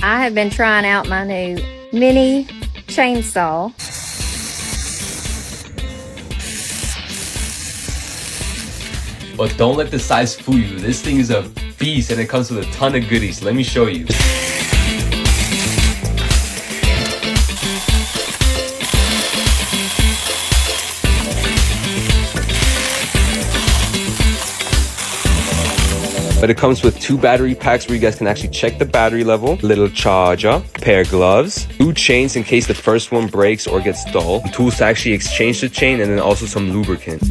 I have been trying out my new mini chainsaw. But don't let the size fool you. This thing is a beast and it comes with a ton of goodies. Let me show you. But it comes with 2 battery packs where you guys can actually check the battery level, little charger, pair of gloves, 2 chains in case the first one breaks or gets dull, tools to actually exchange the chain, and then also some lubricant.